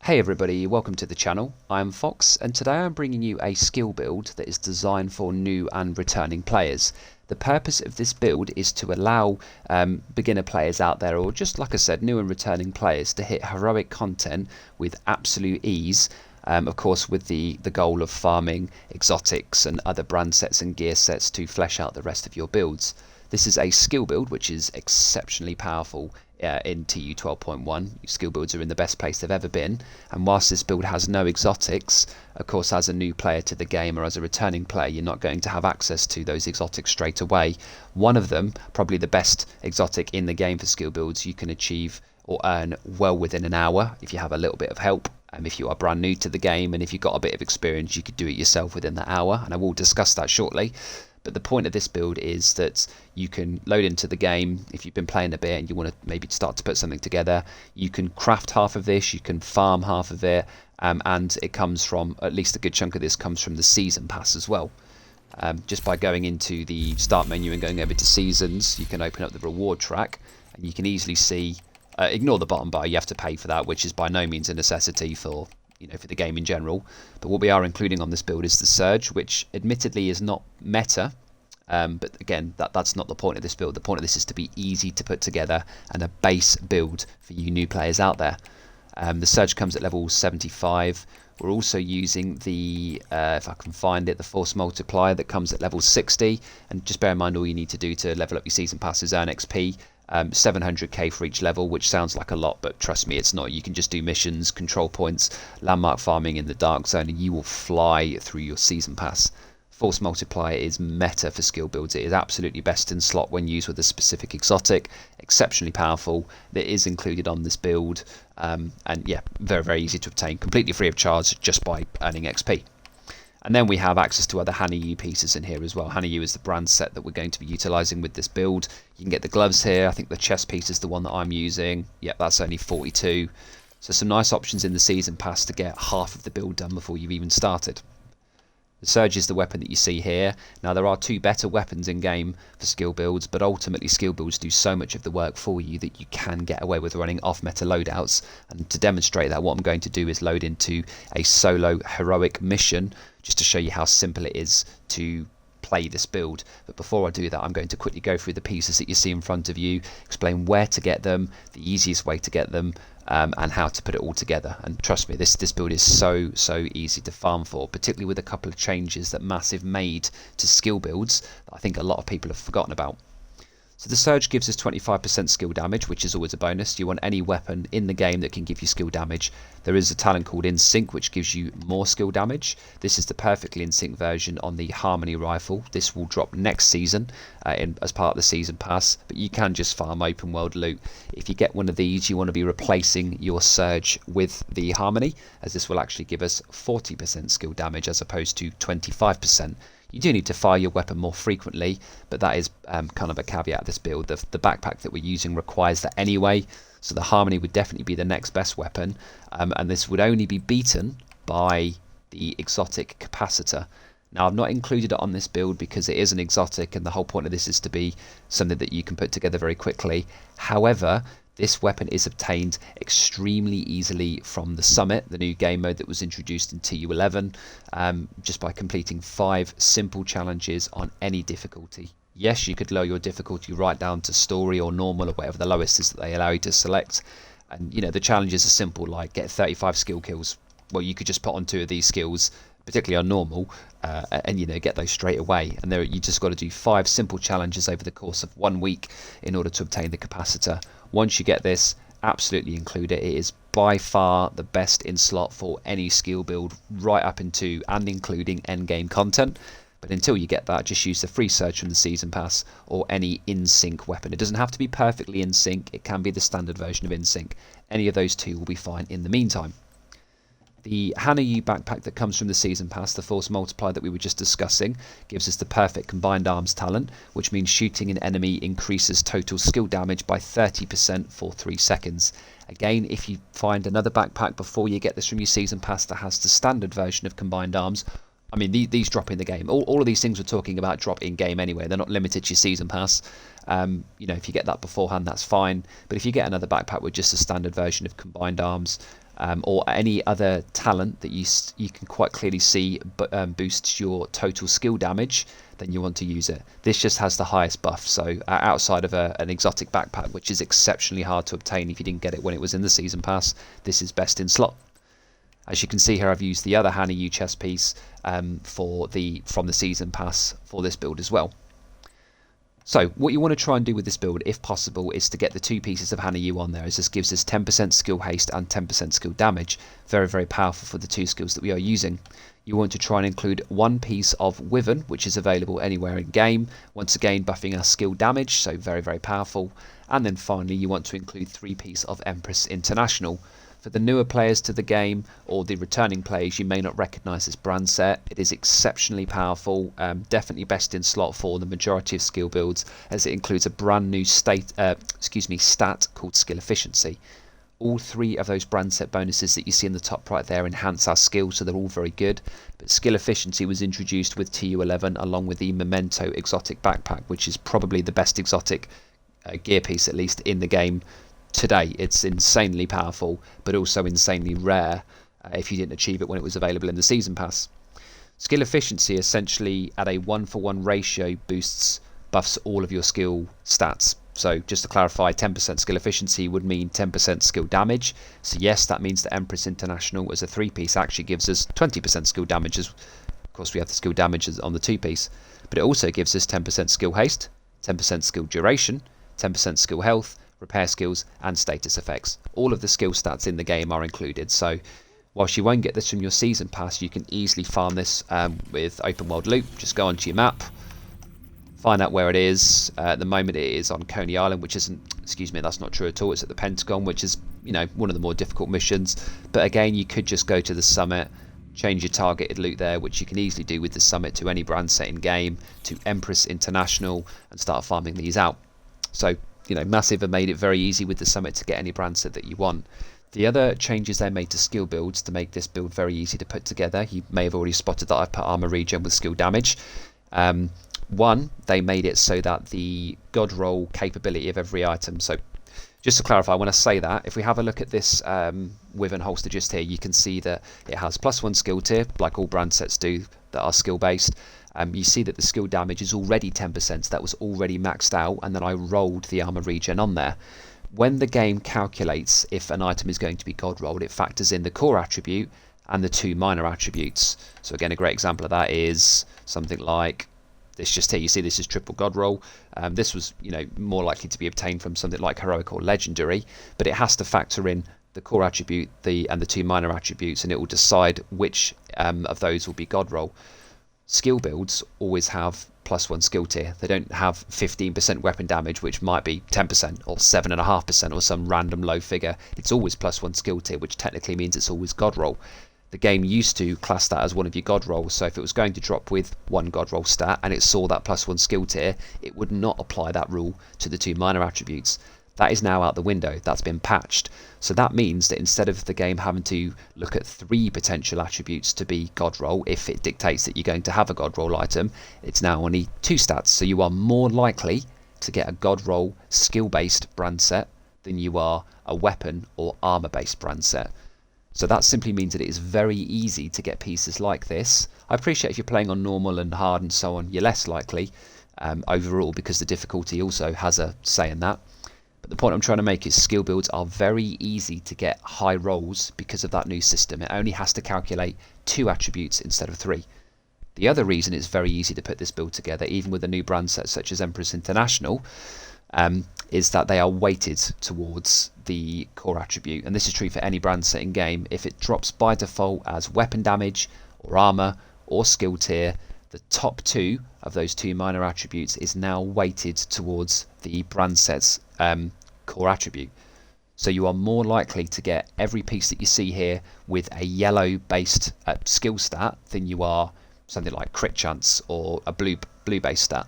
Hey everybody, welcome to the channel. I'm Fox and today I'm bringing you a skill build that is designed for new and returning players. The purpose of this build is to allow beginner players out there, or just like I said, new and returning players, to hit heroic content with absolute ease. Of course, with the goal of farming exotics and other brand sets and gear sets to flesh out the rest of your builds. This is a skill build which is exceptionally powerful in TU 12.1. Skill builds are in the best place they've ever been, and whilst this build has no exotics, of course as a new player to the game or as a returning player you're not going to have access to those exotics straight away. One of them, probably the best exotic in the game for skill builds, you can achieve or earn well within an hour if you have a little bit of help. If you are brand new to the game and if you've got a bit of experience, you could do it yourself within that hour, and I will discuss that shortly. But the point of this build is that you can load into the game if you've been playing a bit and you want to maybe start to put something together. You can craft half of this, you can farm half of it, and it comes from, at least a good chunk of this comes from the Season Pass as well. Just by going into the start menu and going over to Seasons, you can open up the reward track and you can easily see, ignore the bottom bar, you have to pay for that, which is by no means a necessity for for the game in general. But what we are including on this build is the Surge, which admittedly is not meta, but again that's not the point of this build. The point of this is to be easy to put together and a base build for you new players out there. The Surge comes at level 75. We're also using the, if I can find it, the Force Multiplier that comes at level 60, and just bear in mind all you need to do to level up your Season Pass is earn XP. 700k for each level, which sounds like a lot, but trust me, it's not. You can just do missions, control points, landmark farming in the dark zone, and you will fly through your Season Pass. Force Multiplier is meta for skill builds. It is absolutely best in slot when used with a specific exotic. Exceptionally powerful. That is included on this build, and yeah, very easy to obtain, completely free of charge just by earning XP. And then we have access to other Hanayu pieces in here as well. Hanayu is the brand set that we're going to be utilising with this build. You can get the gloves here. I think the chest piece is the one that I'm using. Yep, that's only 42. So some nice options in the Season Pass to get half of the build done before you've even started. The Surge is the weapon that you see here. Now there are two better weapons in game for skill builds, but ultimately skill builds do so much of the work for you that you can get away with running off meta loadouts. And to demonstrate that, what I'm going to do is load into a solo heroic mission just to show you how simple it is to play this build. But before I do that, I'm going to quickly go through the pieces that you see in front of you, explain where to get them, the easiest way to get them, and how to put it all together. And trust me, this build is so easy to farm for, particularly with a couple of changes that Massive made to skill builds that I think a lot of people have forgotten about. So the Surge gives us 25% skill damage, which is always a bonus. You want any weapon in the game that can give you skill damage. There is a talent called In Sync, which gives you more skill damage. This is the perfectly in sync version on the Harmony Rifle. This will drop next season as part of the Season Pass, but you can just farm open world loot. If you get one of these, you want to be replacing your Surge with the Harmony, as this will actually give us 40% skill damage as opposed to 25%. You do need to fire your weapon more frequently, but that is kind of a caveat of this build. The backpack that we're using requires that anyway, so the Harmony would definitely be the next best weapon, and this would only be beaten by the exotic Capacitor. Now I've not included it on this build because it is an exotic and the whole point of this is to be something that you can put together very quickly. However, this weapon is obtained extremely easily from the Summit, the new game mode that was introduced in TU11, just by completing 5 simple challenges on any difficulty. Yes, you could lower your difficulty right down to story or normal or whatever the lowest is that they allow you to select. And the challenges are simple, like get 35 skill kills. Well, you could just put on 2 of these skills, particularly on normal, and get those straight away. And there you just got to do 5 simple challenges over the course of 1 week in order to obtain the Capacitor. Once you get this, absolutely include it. It is by far the best in slot for any skill build, right up into and including endgame content. But until you get that, just use the free Surge from the Season Pass or any in sync weapon. It doesn't have to be perfectly in sync, it can be the standard version of in sync. Any of those two will be fine in the meantime. The Hanayu backpack that comes from the Season Pass, the Force Multiplier that we were just discussing, gives us the perfect combined arms talent, which means shooting an enemy increases total skill damage by 30% for 3 seconds. Again, if you find another backpack before you get this from your Season Pass that has the standard version of combined arms, I mean, these drop in the game. All of these things we're talking about drop in game anyway. They're not limited to your Season Pass. If you get that beforehand, that's fine. But if you get another backpack with just a standard version of combined arms, or any other talent that you can quite clearly see boosts your total skill damage, then you want to use it. This just has the highest buff, so outside of an exotic backpack, which is exceptionally hard to obtain if you didn't get it when it was in the season pass, this is best in slot. As you can see here, I've used the other Hana U chest piece from the season pass for this build as well. So what you want to try and do with this build, if possible, is to get the 2 pieces of Hana U on there, as this gives us 10% skill haste and 10% skill damage. Very, very powerful for the 2 skills that we are using. You want to try and include 1 piece of Wyvern, which is available anywhere in game, once again buffing our skill damage, so very, very powerful. And then finally you want to include 3 pieces of Empress International. For the newer players to the game, or the returning players, you may not recognise this brand set. It is exceptionally powerful, definitely best in slot for the majority of skill builds, as it includes a brand new stat called Skill Efficiency. All 3 of those brand set bonuses that you see in the top right there enhance our skill, so they're all very good. But Skill Efficiency was introduced with TU11 along with the Memento exotic backpack, which is probably the best exotic gear piece, at least in the game today. It's insanely powerful, but also insanely rare if you didn't achieve it when it was available in the season pass. Skill Efficiency essentially at a 1-for-1 ratio buffs all of your skill stats. So just to clarify, 10% skill efficiency would mean 10% skill damage. So yes, that means that Empress International as a 3-piece actually gives us 20% skill damage. Of course, we have the skill damage on the 2-piece, but it also gives us 10% skill haste, 10% skill duration, 10% skill health, repair skills and status effects. All of the skill stats in the game are included, so whilst you won't get this from your season pass, you can easily farm this with open world loot. Just go onto your map, find out where it is. At the moment it is on Coney Island, which isn't, excuse me, that's not true at all. It's at the Pentagon, which is, you know, one of the more difficult missions. But again, you could just go to the summit, change your targeted loot there, which you can easily do with the summit, to any brand set in game, to Empress International, and start farming these out. So, you know, Massive have made it very easy with the summit to get any brand set that you want. The other changes they made to skill builds to make this build very easy to put together, you may have already spotted that I've put armor regen with skill damage. One, they made it so that the god roll capability of every item, so just to clarify, when I say that, if we have a look at this Wyvern holster just here, you can see that it has +1 skill tier, like all brand sets do that are skill based. You see that the skill damage is already 10%, that was already maxed out, and then I rolled the armor regen on there. When the game calculates if an item is going to be god rolled, it factors in the core attribute and the 2 minor attributes. So again, a great example of that is something like this just here. You see this is triple god roll. This was, you know, more likely to be obtained from something like heroic or legendary, but it has to factor in the core attribute and the 2 minor attributes, and it will decide which of those will be god roll. Skill builds always have +1 skill tier. They don't have 15% weapon damage, which might be 10% or 7.5% or some random low figure. It's always +1 skill tier, which technically means it's always god roll. The game used to class that as one of your god rolls, so if it was going to drop with 1 god roll stat and it saw that +1 skill tier, it would not apply that rule to the 2 minor attributes. That is now out the window. That's been patched. So that means that instead of the game having to look at 3 potential attributes to be god roll, if it dictates that you're going to have a god roll item, it's now only 2 stats. So you are more likely to get a god roll skill based brand set than you are a weapon or armor based brand set. So that simply means that it is very easy to get pieces like this. I appreciate if you're playing on normal and hard and so on, you're less likely overall, because the difficulty also has a say in that. But the point I'm trying to make is skill builds are very easy to get high rolls because of that new system. It only has to calculate 2 attributes instead of 3. The other reason it's very easy to put this build together, even with a new brand set such as Empress International, is that they are weighted towards the core attribute, and this is true for any brand set in game. If it drops by default as weapon damage or armor or skill tier, the top 2 of those 2 minor attributes is now weighted towards the brand set's core attribute. So you are more likely to get every piece that you see here with a yellow based skill stat than you are something like crit chance or a blue based stat.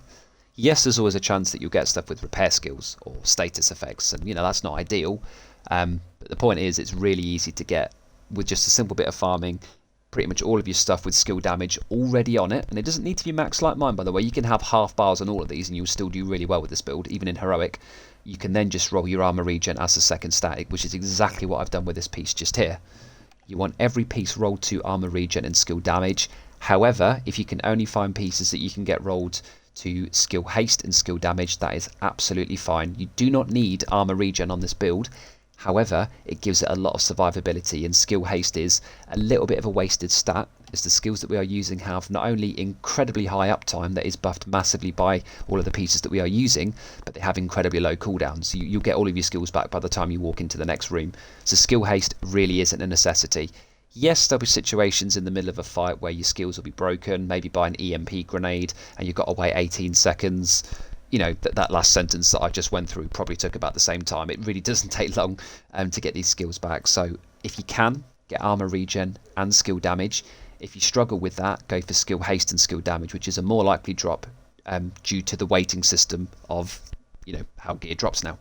Yes, there's always a chance that you'll get stuff with repair skills or status effects, and you know that's not ideal, but the point is it's really easy to get with just a simple bit of farming pretty much all of your stuff with skill damage already on it. And it doesn't need to be maxed like mine, by the way. You can have half bars on all of these and you'll still do really well with this build, even in heroic. you can then just roll your armor regen as a second static, which is exactly what I've done with this piece just here. You want every piece rolled to armor regen and skill damage. However, if you can only find pieces that you can get rolled to skill haste and skill damage, that is absolutely fine. You do not need armor regen on this build. However, it gives it a lot of survivability, and skill haste is a little bit of a wasted stat, as the skills that we are using have not only incredibly high uptime that is buffed massively by all of the pieces that we are using, but they have incredibly low cooldowns. You'll get all of your skills back by the time you walk into the next room. So skill haste really isn't a necessity. Yes, there'll be situations in the middle of a fight where your skills will be broken, maybe by an EMP grenade, and you've got to wait 18 seconds. You know, that last sentence that I just went through probably took about the same time. It really doesn't take long to get these skills back. So if you can, get armor regen and skill damage. If you struggle with that, go for skill haste and skill damage, which is a more likely drop due to the weighting system of, you know, how gear drops now.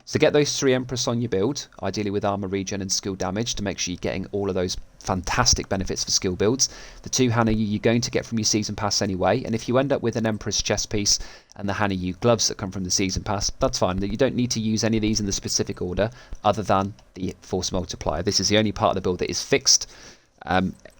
So get those 3 Empress on your build, ideally with armor regen and skill damage, to make sure you're getting all of those fantastic benefits for skill builds. The 2 Hana you're going to get from your Season Pass anyway, and if you end up with an Empress chest piece and the Hana U gloves that come from the Season Pass, that's fine. You don't need to use any of these in the specific order other than the Force Multiplier. This is the only part of the build that is fixed.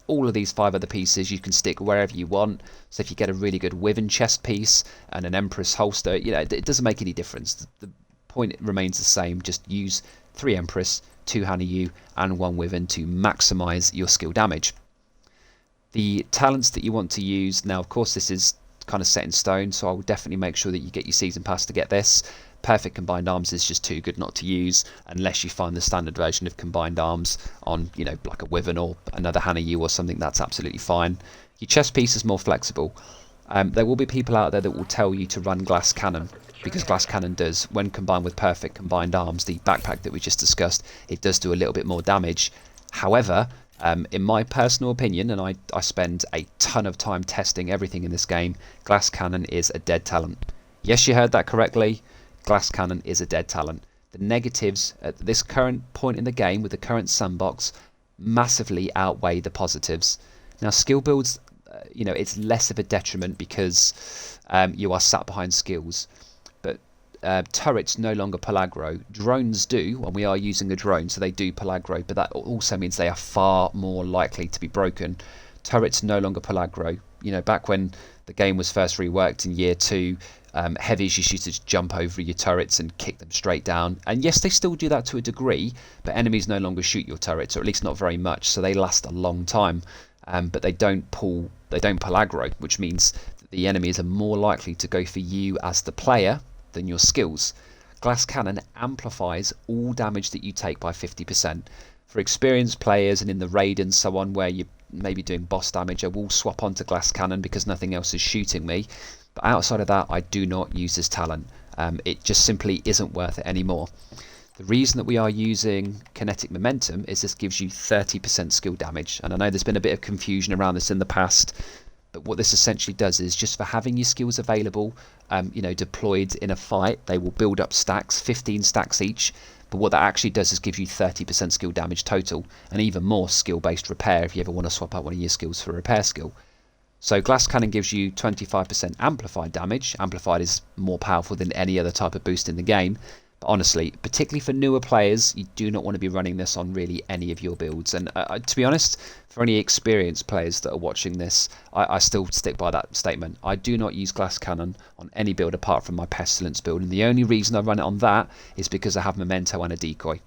All of these 5 other pieces you can stick wherever you want. So if you get a really good Wyvern chest piece and an Empress holster, you know, it doesn't make any difference. The point remains the same. Just use 3 Empress, 2 Hana U and 1 Wyvern to maximize your skill damage. The talents that you want to use, now of course this is kind of set in stone, so I will definitely make sure that you get your Season Pass to get this. Perfect Combined Arms is just too good not to use unless you find the standard version of Combined Arms on, you know, like a Wyvern or another Hana U or something. That's absolutely fine. Your chest piece is more flexible. There will be people out there that will tell you to run Glass Cannon, because Glass Cannon does, when combined with Perfect Combined Arms, the backpack that we just discussed, it does do a little bit more damage. However, in my personal opinion, and I spend a ton of time testing everything in this game, Glass Cannon is a dead talent. Yes, you heard that correctly. Glass Cannon is a dead talent. The negatives at this current point in the game with the current sandbox massively outweigh the positives. Now skill builds, you know, it's less of a detriment because you are sat behind skills, but turrets no longer pull aggro. Drones do, and we are using a drone, so they do pull aggro, but that also means they are far more likely to be broken. Turrets no longer pull aggro. You know, back when the game was first reworked in year 2, heavies used to just jump over your turrets and kick them straight down, and yes, they still do that to a degree, but enemies no longer shoot your turrets, or at least not very much, so they last a long time. But they don't pull aggro, which means that the enemies are more likely to go for you as the player than your skills. Glass Cannon amplifies all damage that you take by 50%. For experienced players and in the raid and so on, where you're maybe doing boss damage, I will swap onto Glass Cannon because nothing else is shooting me. But outside of that, I do not use this talent. It just simply isn't worth it anymore. The reason that we are using Kinetic Momentum is this gives you 30% skill damage. And I know there's been a bit of confusion around this in the past, but what this essentially does is just for having your skills available, you know, deployed in a fight, they will build up stacks, 15 stacks each. But what that actually does is give you 30% skill damage total, and even more skill-based repair if you ever want to swap out one of your skills for a repair skill. So Glass Cannon gives you 25% amplified damage. Amplified is more powerful than any other type of boost in the game. But honestly, particularly for newer players, you do not want to be running this on really any of your builds. And to be honest, for any experienced players that are watching this, I still stick by that statement. I do not use Glass Cannon on any build apart from my Pestilence build. And the only reason I run it on that is because I have Memento and a decoy.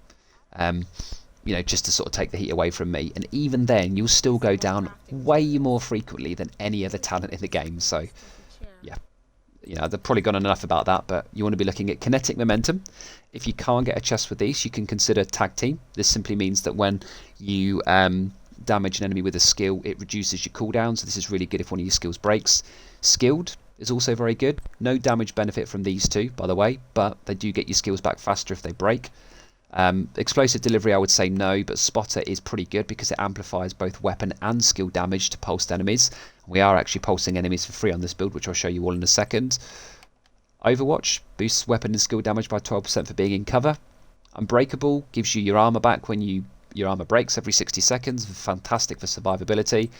You know, just to sort of take the heat away from me. And even then, you'll still go down way more frequently than any other talent in the game. So, yeah. You know, they've probably gone on enough about that, but you want to be looking at Kinetic Momentum. If you can't get a chest with these, you can consider Tag Team. This simply means that when you damage an enemy with a skill, it reduces your cooldown. So this is really good if one of your skills breaks. Skilled is also very good. No damage benefit from these two, by the way, but they do get your skills back faster if they break. Explosive Delivery, I would say no, but Spotter is pretty good because it amplifies both weapon and skill damage to pulsed enemies. We are actually pulsing enemies for free on this build, which I'll show you all in a second. Overwatch boosts weapon and skill damage by 12% for being in cover. Unbreakable gives you your armor back when your armor breaks every 60 seconds. Fantastic for survivability.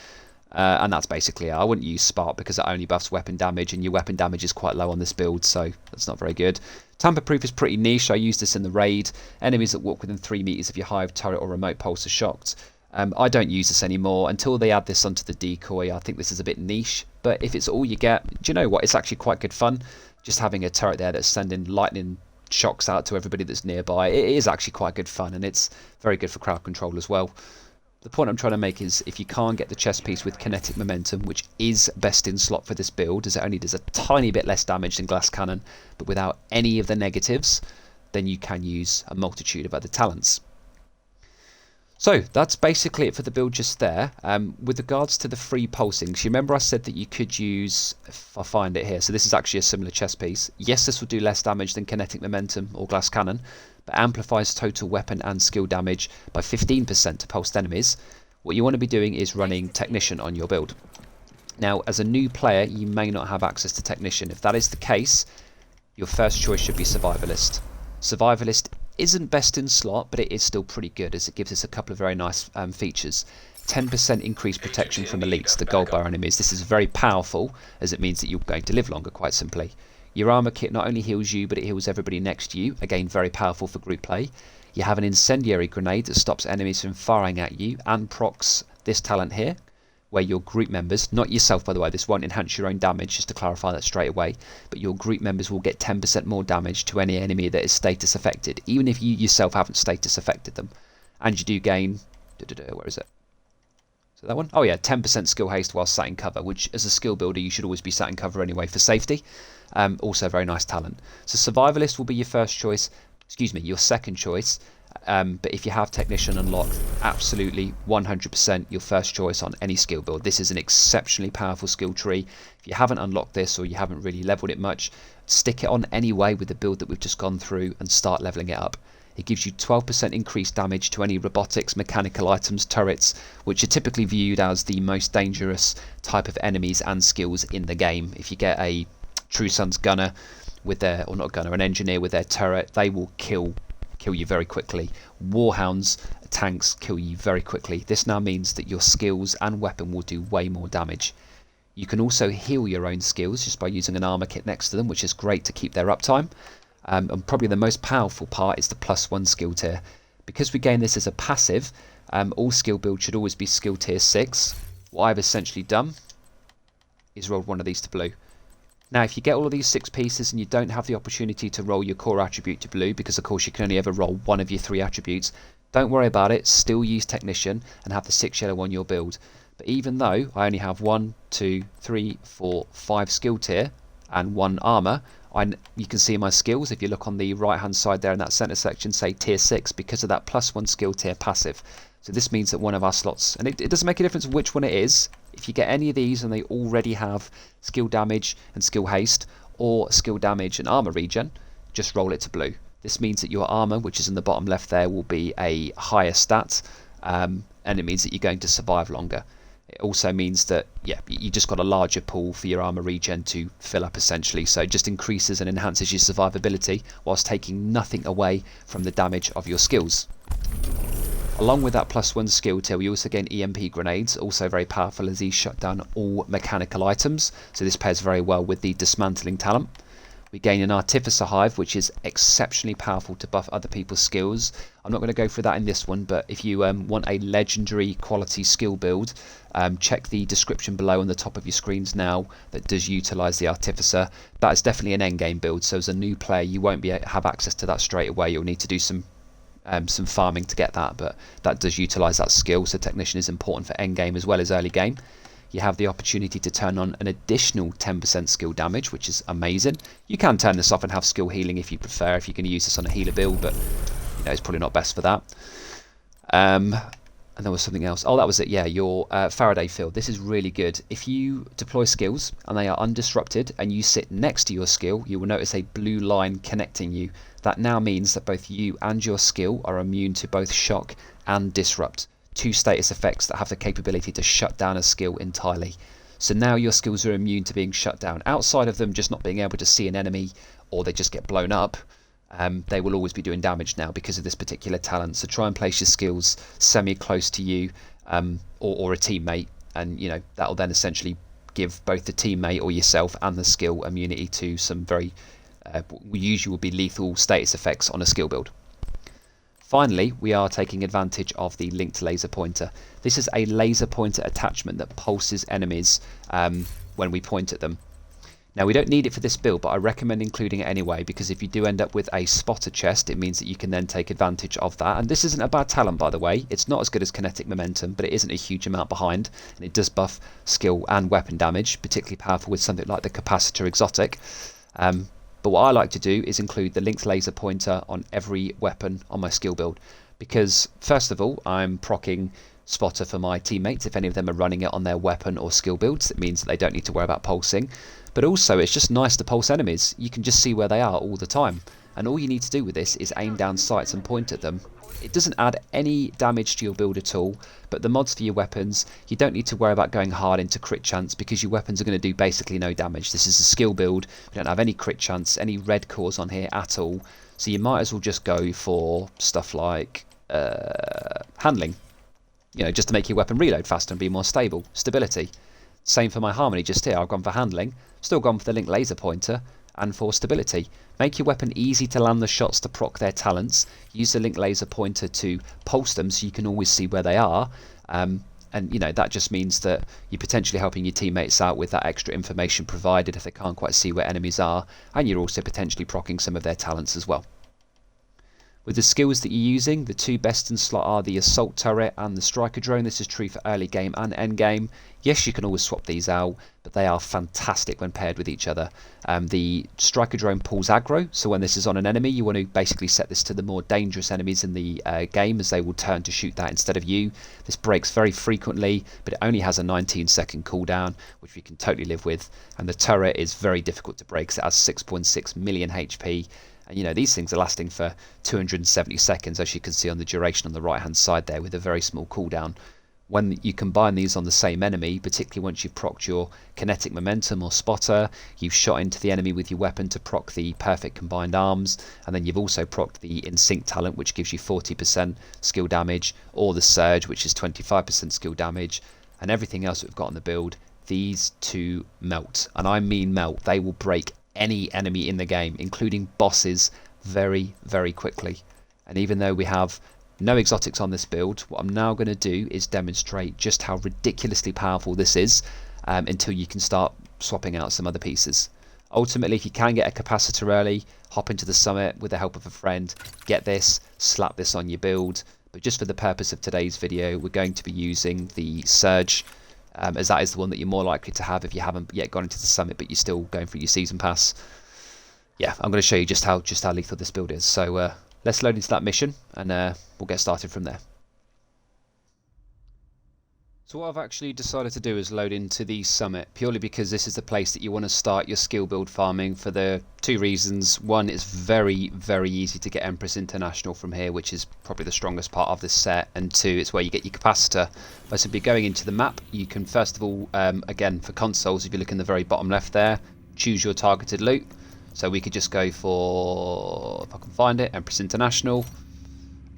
And that's basically it. I wouldn't use Spark because it only buffs weapon damage, and your weapon damage is quite low on this build, so that's not very good. Tamper-proof is pretty niche. I use this in the raid. Enemies that walk within 3 meters of your hive, turret or remote pulse are shocked. I don't use this anymore until they add this onto the decoy. I think this is a bit niche, but if it's all you get, do you know what? It's actually quite good fun. Just having a turret there that's sending lightning shocks out to everybody that's nearby. It is actually quite good fun, and it's very good for crowd control as well. The point I'm trying to make is if you can't get the chest piece with kinetic momentum, which is best in slot for this build, as it only does a tiny bit less damage than glass cannon, but without any of the negatives, then you can use a multitude of other talents. So that's basically it for the build just there. With regards to the free pulsings, you remember I said that you could use, if I find it here, so this is actually a similar chest piece. Yes, this will do less damage than kinetic momentum or glass cannon, but amplifies total weapon and skill damage by 15% to pulsed enemies. What you want to be doing is running Technician on your build. Now, as a new player, you may not have access to Technician. If that is the case, your first choice should be Survivalist. Survivalist isn't best in slot, but it is still pretty good as it gives us a couple of very nice features. 10% increased protection from elites, the gold bar enemies. This is very powerful as it means that you're going to live longer, quite simply. Your armor kit not only heals you, but it heals everybody next to you. Again, very powerful for group play. You have an incendiary grenade that stops enemies from firing at you and procs this talent here, where your group members, not yourself by the way, this won't enhance your own damage, just to clarify that straight away, but your group members will get 10% more damage to any enemy that is status affected, even if you yourself haven't status affected them. And you do gain, where is it? So that one? Oh yeah, 10% skill haste while sat in cover, which as a skill builder you should always be sat in cover anyway for safety. Also a very nice talent. So Survivalist will be your first choice, your second choice. But if you have Technician unlocked, absolutely 100% your first choice on any skill build. This is an exceptionally powerful skill tree. If you haven't unlocked this or you haven't really leveled it much, stick it on anyway with the build that we've just gone through and start leveling it up. It gives you 12% increased damage to any robotics, mechanical items, turrets, which are typically viewed as the most dangerous type of enemies and skills in the game. If you get a True Sun's gunner with their, or not gunner, an engineer with their turret, they will kill you very quickly. Warhounds, tanks kill you very quickly. This now means that your skills and weapon will do way more damage. You can also heal your own skills just by using an armor kit next to them, which is great to keep their uptime. And probably the most powerful part is the +1 skill tier. Because we gain this as a passive, all skill builds should always be skill tier 6. What I've essentially done is rolled one of these to blue. Now if you get all of these 6 pieces and you don't have the opportunity to roll your core attribute to blue, because of course you can only ever roll one of your 3 attributes, don't worry about it, still use Technician and have the 6 yellow on your build. But even though I only have 1, 2, 3, 4, 5 skill tier and 1 armor, you can see my skills if you look on the right hand side there in that center section, say tier 6, because of that +1 skill tier passive. So this means that one of our slots, and it doesn't make a difference which one it is, if you get any of these and they already have skill damage and skill haste, or skill damage and armor regen, just roll it to blue. This means that your armor, which is in the bottom left there, will be a higher stat, and it means that you're going to survive longer. It also means that, yeah, you just got a larger pool for your armor regen to fill up essentially, so it just increases and enhances your survivability whilst taking nothing away from the damage of your skills. Along with that +1 skill tier, we also gain EMP grenades, also very powerful as these shut down all mechanical items, so this pairs very well with the dismantling talent. We gain an Artificer Hive, which is exceptionally powerful to buff other people's skills. I'm not going to go through that in this one, but if you want a legendary quality skill build, check the description below on the top of your screens now that does utilise the Artificer. That is definitely an endgame build, so as a new player you won't have access to that straight away. You'll need to do some farming to get that, but that does utilise that skill, so Technician is important for endgame as well as early game. You have the opportunity to turn on an additional 10% skill damage, which is amazing. You can turn this off and have skill healing if you prefer, if you're going to use this on a healer build, but you know it's probably not best for that. And there was something else. Oh, that was it. Yeah, your Faraday field. This is really good. If you deploy skills and they are undisrupted and you sit next to your skill, you will notice a blue line connecting you. That now means that both you and your skill are immune to both shock and disrupt. 2 status effects that have the capability to shut down a skill entirely. So now your skills are immune to being shut down. Outside of them just not being able to see an enemy or they just get blown up, they will always be doing damage now because of this particular talent. So try and place your skills semi-close to you or a teammate, and you know that will then essentially give both the teammate or yourself and the skill immunity to some very usually will be lethal status effects on a skill build. Finally, we are taking advantage of the linked laser pointer. This is a laser pointer attachment that pulses enemies when we point at them. Now, we don't need it for this build, but I recommend including it anyway, because if you do end up with a spotter chest, it means that you can then take advantage of that. And this isn't a bad talent, by the way. It's not as good as kinetic momentum, but it isn't a huge amount behind, and it does buff skill and weapon damage, particularly powerful with something like the Capacitor Exotic. But what I like to do is include the linked laser pointer on every weapon on my skill build, because first of all, I'm proccing spotter for my teammates if any of them are running it on their weapon or skill builds. It means that they don't need to worry about pulsing. But also, it's just nice to pulse enemies. You can just see where they are all the time. And all you need to do with this is aim down sights and point at them. It doesn't add any damage to your build at all, but the mods for your weapons, you don't need to worry about going hard into crit chance, because your weapons are going to do basically no damage. This is a skill build. We don't have any crit chance, any red cores on here at all. So you might as well just go for stuff like handling. You know, just to make your weapon reload faster and be more stable. Stability. Same for my harmony just here. I've gone for handling, still gone for the linked laser pointer, and for stability. Make your weapon easy to land the shots to proc their talents. Use the linked laser pointer to pulse them so you can always see where they are. And you know, that just means that you're potentially helping your teammates out with that extra information provided if they can't quite see where enemies are, and you're also potentially proccing some of their talents as well. With the skills that you're using, the two best in slot are the Assault Turret and the Striker Drone. This is true for early game and end game. Yes, you can always swap these out, but they are fantastic when paired with each other. The Striker Drone pulls aggro, so when this is on an enemy, you want to basically set this to the more dangerous enemies in the game, as they will turn to shoot that instead of you. This breaks very frequently, but it only has a 19-second cooldown, which we can totally live with. And the turret is very difficult to break, so it has 6.6 million HP. And you know, these things are lasting for 270 seconds, as you can see on the duration on the right hand side there, with a very small cooldown. When you combine these on the same enemy, particularly once you've procced your kinetic momentum or spotter, you've shot into the enemy with your weapon to proc the perfect combined arms, and then you've also procced the in sync talent, which gives you 40% skill damage, or the surge, which is 25% skill damage, and everything else that we've got on the build. These two melt, and I mean melt. They will break any enemy in the game, including bosses, very, very quickly. And even though we have no exotics on this build, what I'm now going to do is demonstrate just how ridiculously powerful this is, until you can start swapping out some other pieces. Ultimately, if you can get a capacitor early, hop into the summit with the help of a friend, get this, slap this on your build. But just for the purpose of today's video, we're going to be using the surge, as that is the one that you're more likely to have if you haven't yet gone into the summit, but you're still going through your season pass. Yeah, I'm going to show you just how lethal this build is. So let's load into that mission, and we'll get started from there. So what I've actually decided to do is load into the summit, purely because this is the place that you want to start your skill build farming, for the two reasons. One, it's very, very easy to get Empress International from here, which is probably the strongest part of this set, and two, it's where you get your capacitor. By simply going into the map, you can first of all, again for consoles, if you look in the very bottom left there, choose your targeted loot. So we could just go for, if I can find it, Empress International.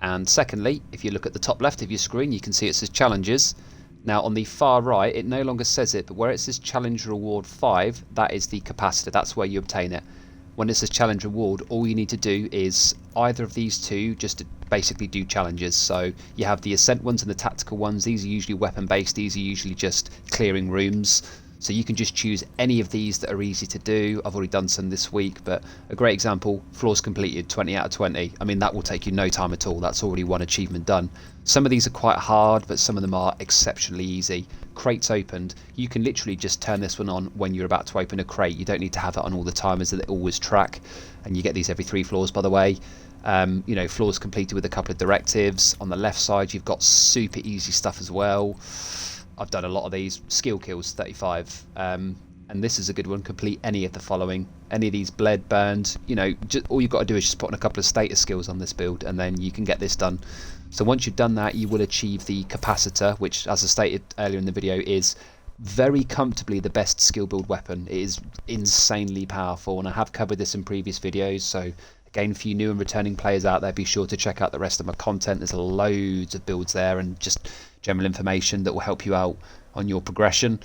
And secondly, if you look at the top left of your screen, you can see it says challenges. Now on the far right, it no longer says it, but where it says challenge reward 5, that is the capacitor. That's where you obtain it. When it says challenge reward, all you need to do is either of these two, just to basically do challenges. So you have the ascent ones and the tactical ones. These are usually weapon based. These are usually just clearing rooms. So you can just choose any of these that are easy to do. I've already done some this week, but a great example, floors completed, 20 out of 20. I mean, that will take you no time at all. That's already one achievement done. Some of these are quite hard, but some of them are exceptionally easy. Crates opened. You can literally just turn this one on when you're about to open a crate. You don't need to have it on all the time, as they always track. And you get these every 3 floors, by the way. You know, floors completed with a couple of directives. On the left side, you've got super easy stuff as well. I've done a lot of these. Skill kills 35, and this is a good one. Complete any of the following. Any of these bled, burned. You know, all you've got to do is just put on a couple of status skills on this build, and then you can get this done. So once you've done that, you will achieve the capacitor, which, as I stated earlier in the video, is very comfortably the best skill build weapon. It is insanely powerful, and I have covered this in previous videos. So Again, for you new and returning players out there, be sure to check out the rest of my content. There's loads of builds there and just general information that will help you out on your progression.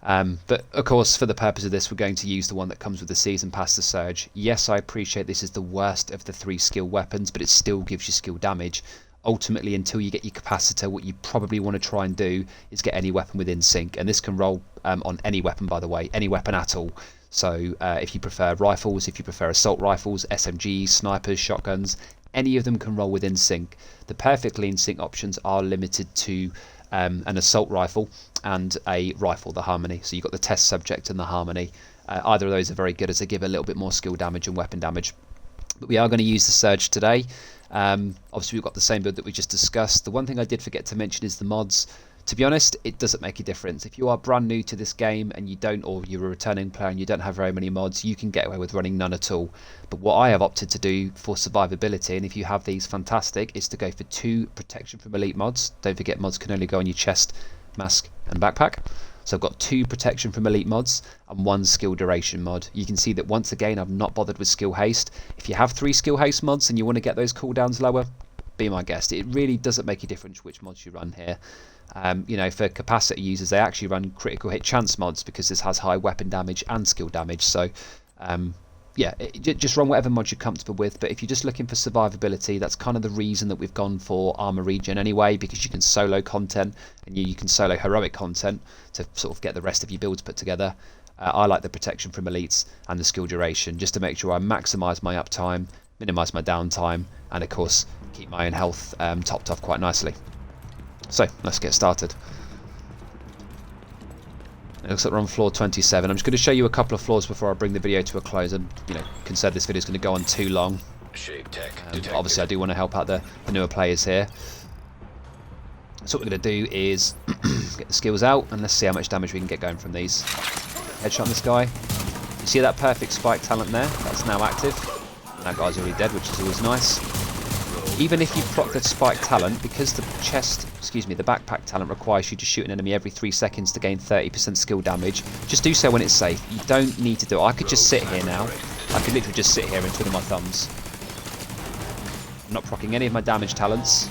But of course, for the purpose of this, we're going to use the one that comes with the Season Pass, the Surge. Yes, I appreciate this is the worst of the 3 skill weapons, but it still gives you skill damage. Ultimately, until you get your Capacitor, what you probably want to try and do is get any weapon within sync, and this can roll on any weapon, by the way, any weapon at all. So if you prefer rifles, if you prefer assault rifles, SMGs, snipers, shotguns, any of them can roll within sync. The perfectly in sync options are limited to an assault rifle and a rifle, the Harmony. So you've got the test subject and the Harmony. Either of those are very good as they give a little bit more skill damage and weapon damage. But we are going to use the Surge today. Obviously we've got the same build that we just discussed. The one thing I did forget to mention is the mods. To be honest, it doesn't make a difference. If you are brand new to this game and you don't, or you're a returning player and you don't have very many mods, you can get away with running none at all. But what I have opted to do for survivability, and if you have these, fantastic, is to go for 2 protection from elite mods. Don't forget, mods can only go on your chest, mask and backpack. So I've got 2 protection from elite mods and 1 skill duration mod. You can see that once again I've not bothered with skill haste. If you have 3 skill haste mods and you want to get those cooldowns lower, be my guest. It really doesn't make a difference which mods you run here. You know, for capacitor users, they actually run critical hit chance mods because this has high weapon damage and skill damage. So yeah, just run whatever mod you're comfortable with. But if you're just looking for survivability, that's kind of the reason that we've gone for armor regen anyway, because you can solo content and you can solo heroic content to sort of get the rest of your builds put together. I like the protection from elites and the skill duration just to make sure I maximise my uptime, minimise my downtime, and of course keep my own health topped off quite nicely. So let's get started. It looks like we're on floor 27. I'm just going to show you a couple of floors before I bring the video to a close. And you know, concerned this video is going to go on too long. Obviously, I do want to help out the newer players here. So what we're going to do is get the skills out and let's see how much damage we can get going from these. Headshot this guy. You see that perfect spike talent there? That's now active. And that guy's already dead, which is always nice. Even if you proc the spike talent, because the the backpack talent requires you to shoot an enemy every 3 seconds to gain 30% skill damage, just do so when it's safe. You don't need to do it. I could just sit here now. I could literally just sit here and twiddle my thumbs. I'm not proccing any of my damage talents.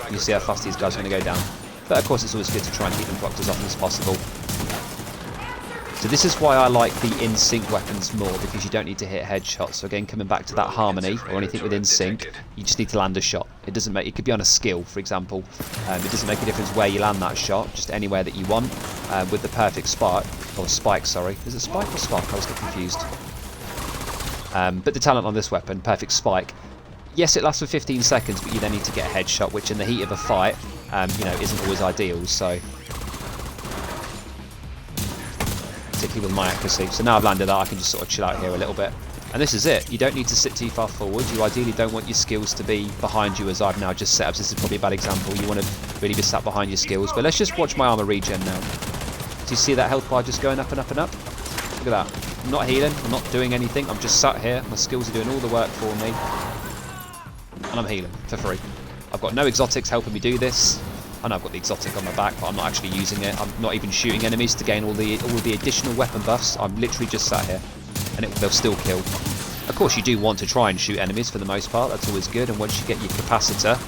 You see how fast these guys are going to go down. But of course it's always good to try and keep them procced as often as possible. So this is why I like the in-sync weapons more, because you don't need to hit headshots. So again, coming back to that Harmony or anything within sync, you just need to land a shot. It doesn't make, it could be on a skill, for example. It doesn't make a difference where you land that shot, just anywhere that you want. With the perfect spike, or spike, sorry. Is it spike or spark? I always get confused. But the talent on this weapon, perfect spike. Yes, it lasts for 15 seconds, but you then need to get a headshot, which in the heat of a fight, you know, isn't always ideal. So. Particularly with my accuracy. So now I've landed that, I can just sort of chill out here a little bit. And this is it. You don't need to sit too far forward. You ideally don't want your skills to be behind you, as I've now just set up. So this is probably a bad example. You want to really be sat behind your skills. But let's just watch my armor regen now. Do you see that health bar just going up and up and up? Look at that. I'm not healing. I'm not doing anything. I'm just sat here. My skills are doing all the work for me. And I'm healing for free. I've got no exotics helping me do this. I know I've got the exotic on my back, but I'm not actually using it. I'm not even shooting enemies to gain all the additional weapon buffs. I'm literally just sat here, and they'll still kill. Of course, you do want to try and shoot enemies for the most part. That's always good. And once you get your capacitor,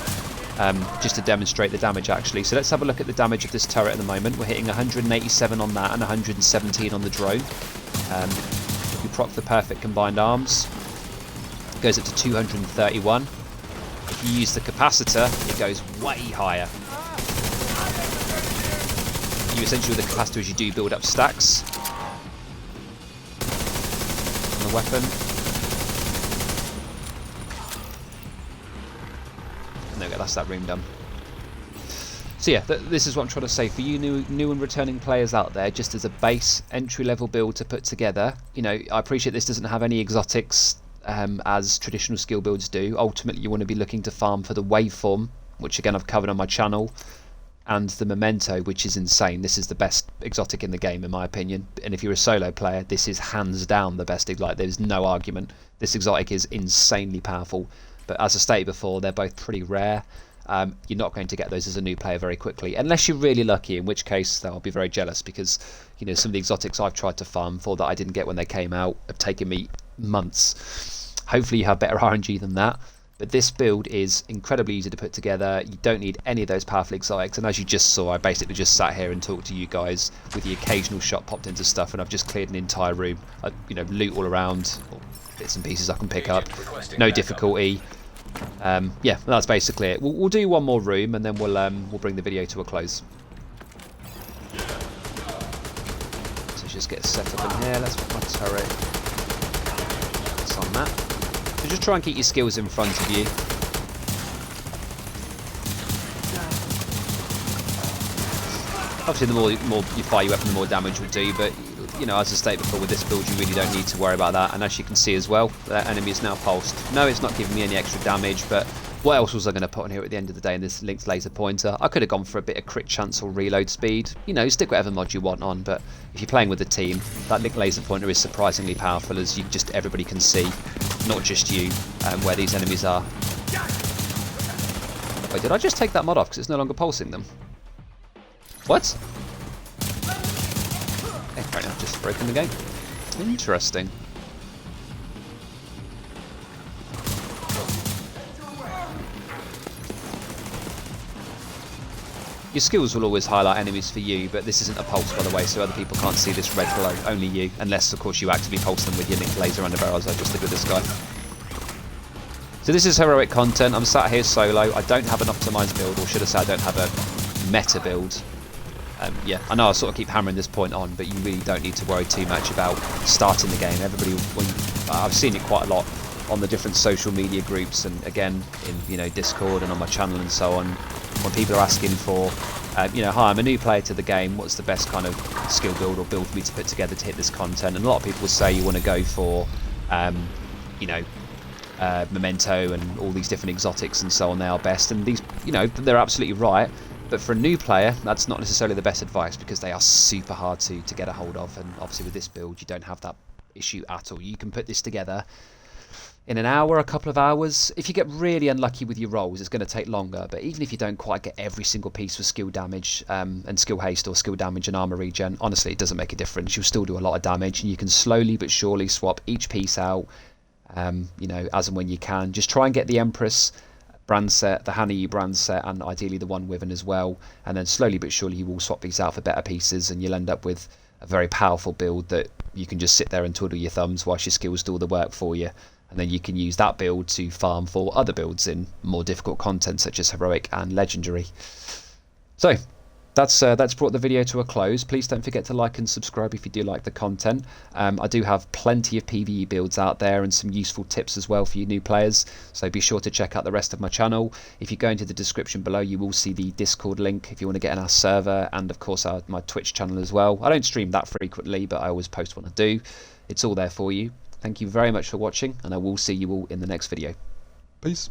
just to demonstrate the damage actually. So let's have a look at the damage of this turret at the moment. We're hitting 187 on that and 117 on the drone. If you proc the perfect combined arms, it goes up to 231. If you use the capacitor, it goes way higher. You essentially, with the capacitor, as you do build up stacks on the weapon. And there we go, that's that room done. So yeah, this is what I'm trying to say for you new and returning players out there, just as a base entry-level build to put together. You know, I appreciate this doesn't have any exotics as traditional skill builds do. Ultimately, you want to be looking to farm for the Waveform, which again I've covered on my channel, and the Memento, which is insane. This is the best exotic in the game, in my opinion. And if you're a solo player, this is hands down the best. Like, there's no argument. This exotic is insanely powerful. But as I stated before, they're both pretty rare. you're not going to get those as a new player very quickly, unless you're really lucky, in which case I'll be very jealous, because you know, some of the exotics I've tried to farm for that I didn't get when they came out have taken me months. Hopefully you have better RNG than that. But this build is incredibly easy to put together. You don't need any of those powerful exotics, and as you just saw, I basically just sat here and talked to you guys with the occasional shot popped into stuff, and I've just cleared an entire room. You know, loot all around, or bits and pieces I can pick up, no difficulty. Yeah, that's basically it. We'll do one more room, and then we'll bring the video to a close. So just get set up in here. Let's put my turret. That's on that. So just try and keep your skills in front of you. Obviously, the more you fire your weapon, the more damage will do. But you know, as I stated before, with this build, you really don't need to worry about that. And as you can see as well, that enemy is now pulsed. No, it's not giving me any extra damage, but what else was I going to put on here at the end of the day in this linked laser pointer? I could have gone for a bit of crit chance or reload speed. You know, stick whatever mod you want on, but if you're playing with a team, that linked laser pointer is surprisingly powerful, as everybody can see, not just you, where these enemies are. Wait, did I just take that mod off because it's no longer pulsing them? What? Apparently I've just broken the game. Interesting. Your skills will always highlight enemies for you, but this isn't a pulse, by the way, so other people can't see this red glow, only you, unless of course you actively pulse them with your linked laser under barrels, I just did with this guy. So this is heroic content. I'm sat here solo. I don't have an optimized build, or should I say I don't have a meta build. Yeah, I know I sort of keep hammering this point on, but you really don't need to worry too much about starting the game. I've seen it quite a lot on the different social media groups, and again in Discord and on my channel and so on, when people are asking for hi, I'm a new player to the game, what's the best kind of skill build or build for me to put together to hit this content? And a lot of people will say you want to go for Memento and all these different exotics and so on. They are best, and these, they're absolutely right. But for a new player, that's not necessarily the best advice, because they are super hard to get a hold of, and obviously with this build you don't have that issue at all. You can put this together in an hour, a couple of hours. If you get really unlucky with your rolls, it's going to take longer, but even if you don't quite get every single piece for skill damage and skill haste, or skill damage and armor regen, honestly it doesn't make a difference. You'll still do a lot of damage, and you can slowly but surely swap each piece out as and when you can. Just try and get the Empress brand set, the Hanayu brand set, and ideally the one Wyvern as well, and then slowly but surely you will swap these out for better pieces, and you'll end up with a very powerful build that you can just sit there and twiddle your thumbs whilst your skills do all the work for you, and then you can use that build to farm for other builds in more difficult content such as heroic and legendary. So that's brought the video to a close. Please don't forget to like and subscribe if you do like the content. I do have plenty of PvE builds out there and some useful tips as well for you new players, so be sure to check out the rest of my channel. If you go into the description below, you will see the Discord link if you want to get in our server, and of course my Twitch channel as well. I don't stream that frequently, but I always post when I do. It's all there for you. Thank you very much for watching, and I will see you all in the next video. Peace.